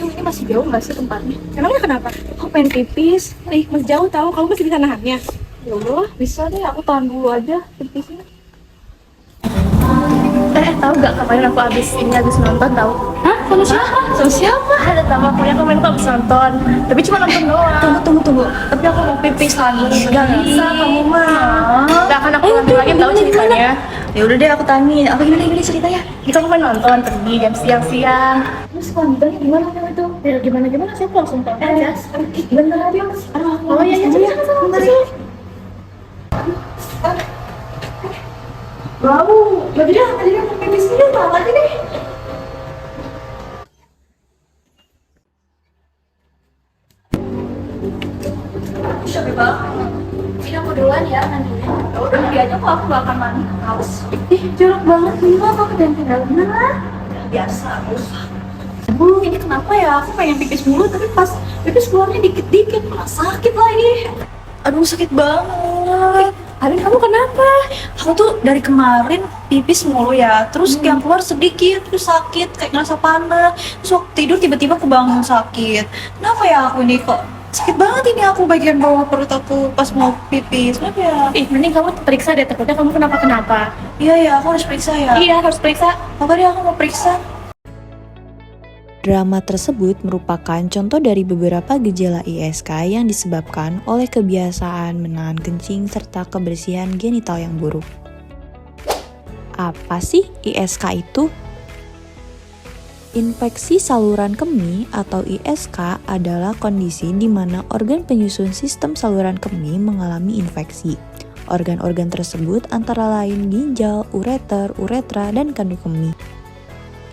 ini masih jauh nggak sih tempatnya? Emangnya kenapa? Aku pengen pipis. Masih jauh tahu. Kamu masih bisa nahannya? Ya udah, bisa deh. Aku tahan dulu aja pipisnya. Tahu gak kemarin aku habis nonton tahu? Hah? Sama siapa? Sama siapa? Ada tamu aku yang kemarin aku habis nonton. Tapi cuma nonton doang. Tunggu. Tapi aku mau pipis lagi. Gak bisa kamu mah. Gak akan aku lanjut lagi tahu ceritanya. Ya udah deh aku tanya. Apa gimana ceritanya? Kita kemarin nonton pergi jam siang-siang. Terus lanjutannya gimana itu? Ya gimana sih aku langsung tonton aja. Bentar aja. Oh iya bentar ya. Wow, jadi aku pipis dulu banget deh. Capek banget. Ini aku duluan ya mandinya. Ya udah pergi aja kok, aku gak akan mandi, haus. Jorok banget gila, kok ketinggalan bener. Biasa, usah. Ini kenapa ya? Aku pengen pipis mulu, tapi pas pipis keluarnya dikit-dikit, malah sakit lagi. Aduh sakit banget. Arin, kamu kenapa? Aku tuh dari kemarin pipis mulu ya, terus yang keluar sedikit, terus sakit, kayak ngerasa panas. Terus waktu tidur tiba-tiba kebangun sakit. Kenapa ya aku ini kok sakit banget ini aku bagian bawah perut aku pas mau pipis. Kenapa ya? Mending kamu periksa deh, takutnya kamu kenapa-kenapa. Iya, aku harus periksa ya? Iya, harus periksa. Makanya aku mau periksa. Drama tersebut merupakan contoh dari beberapa gejala ISK yang disebabkan oleh kebiasaan menahan kencing serta kebersihan genital yang buruk. Apa sih ISK itu? Infeksi saluran kemih atau ISK adalah kondisi di mana organ penyusun sistem saluran kemih mengalami infeksi. Organ-organ tersebut antara lain ginjal, ureter, uretra, dan kandung kemih.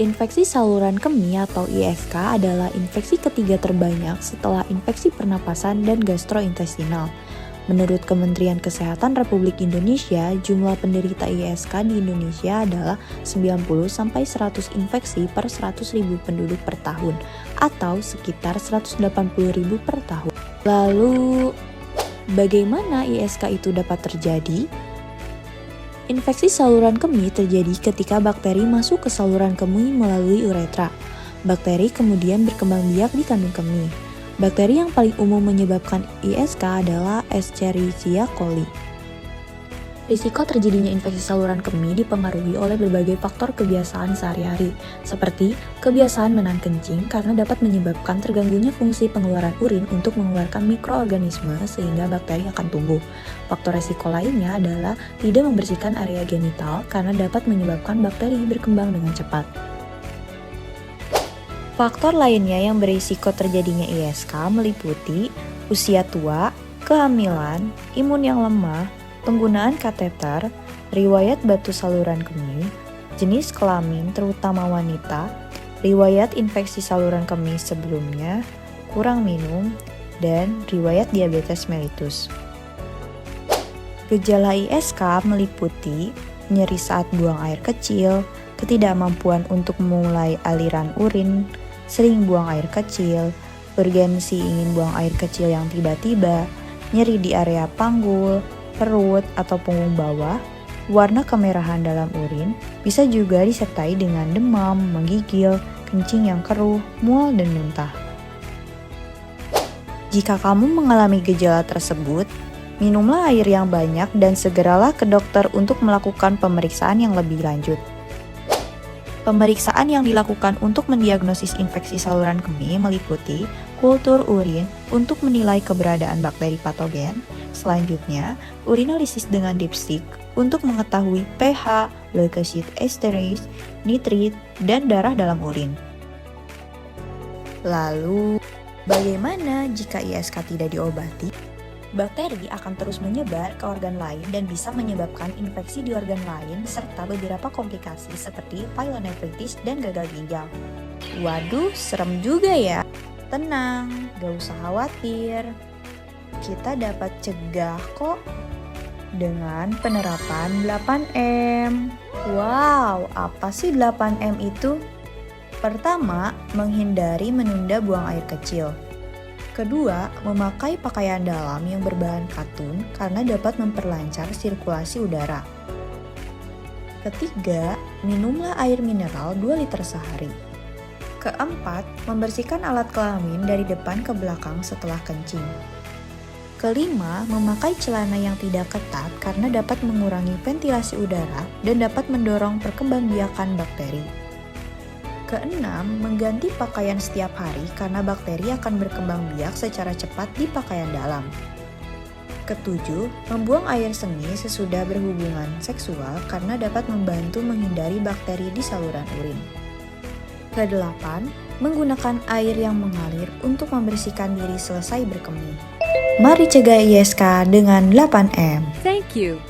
Infeksi saluran kemih atau ISK adalah infeksi ketiga terbanyak setelah infeksi pernapasan dan gastrointestinal. Menurut Kementerian Kesehatan Republik Indonesia, jumlah penderita ISK di Indonesia adalah 90-100 infeksi per 100.000 penduduk per tahun, atau sekitar 180.000 per tahun. Lalu, bagaimana ISK itu dapat terjadi? Infeksi saluran kemih terjadi ketika bakteri masuk ke saluran kemih melalui uretra. Bakteri kemudian berkembang biak di kandung kemih. Bakteri yang paling umum menyebabkan ISK adalah Escherichia coli. Risiko terjadinya infeksi saluran kemih dipengaruhi oleh berbagai faktor kebiasaan sehari-hari, seperti kebiasaan menahan kencing karena dapat menyebabkan terganggunya fungsi pengeluaran urin untuk mengeluarkan mikroorganisme sehingga bakteri akan tumbuh. Faktor resiko lainnya adalah tidak membersihkan area genital karena dapat menyebabkan bakteri berkembang dengan cepat. Faktor lainnya yang berisiko terjadinya ISK meliputi usia tua, kehamilan, imun yang lemah, penggunaan kateter, riwayat batu saluran kemih, jenis kelamin terutama wanita, riwayat infeksi saluran kemih sebelumnya, kurang minum, dan riwayat diabetes mellitus. Gejala ISK meliputi nyeri saat buang air kecil, ketidakmampuan untuk memulai aliran urin, sering buang air kecil, urgensi ingin buang air kecil yang tiba-tiba, nyeri di area panggul, perut atau punggung bawah, warna kemerahan dalam urin, bisa juga disertai dengan demam, menggigil, kencing yang keruh, mual, dan muntah. Jika kamu mengalami gejala tersebut, minumlah air yang banyak dan segeralah ke dokter untuk melakukan pemeriksaan yang lebih lanjut. Pemeriksaan yang dilakukan untuk mendiagnosis infeksi saluran kemih meliputi kultur urin untuk menilai keberadaan bakteri patogen. Selanjutnya, urinalisis dengan dipstick untuk mengetahui pH, leukosit esterase, nitrit, dan darah dalam urin. Lalu, bagaimana jika ISK tidak diobati? Bakteri akan terus menyebar ke organ lain dan bisa menyebabkan infeksi di organ lain serta beberapa komplikasi seperti pyelonephritis dan gagal ginjal. Waduh, serem juga ya. Tenang, gak usah khawatir. Kita dapat cegah kok dengan penerapan 8M. Wow, apa sih 8M itu? Pertama, menghindari menunda buang air kecil. Kedua, memakai pakaian dalam yang berbahan katun karena dapat memperlancar sirkulasi udara. Ketiga, minumlah air mineral 2 liter sehari. Keempat, membersihkan alat kelamin dari depan ke belakang setelah kencing. Kelima, memakai celana yang tidak ketat karena dapat mengurangi ventilasi udara dan dapat mendorong perkembangbiakan bakteri. Keenam, mengganti pakaian setiap hari karena bakteri akan berkembang biak secara cepat di pakaian dalam. Ketujuh, membuang air seni sesudah berhubungan seksual karena dapat membantu menghindari bakteri di saluran urin. Kedelapan, menggunakan air yang mengalir untuk membersihkan diri selesai berkemih. Mari cegah ISK dengan 8M. Thank you.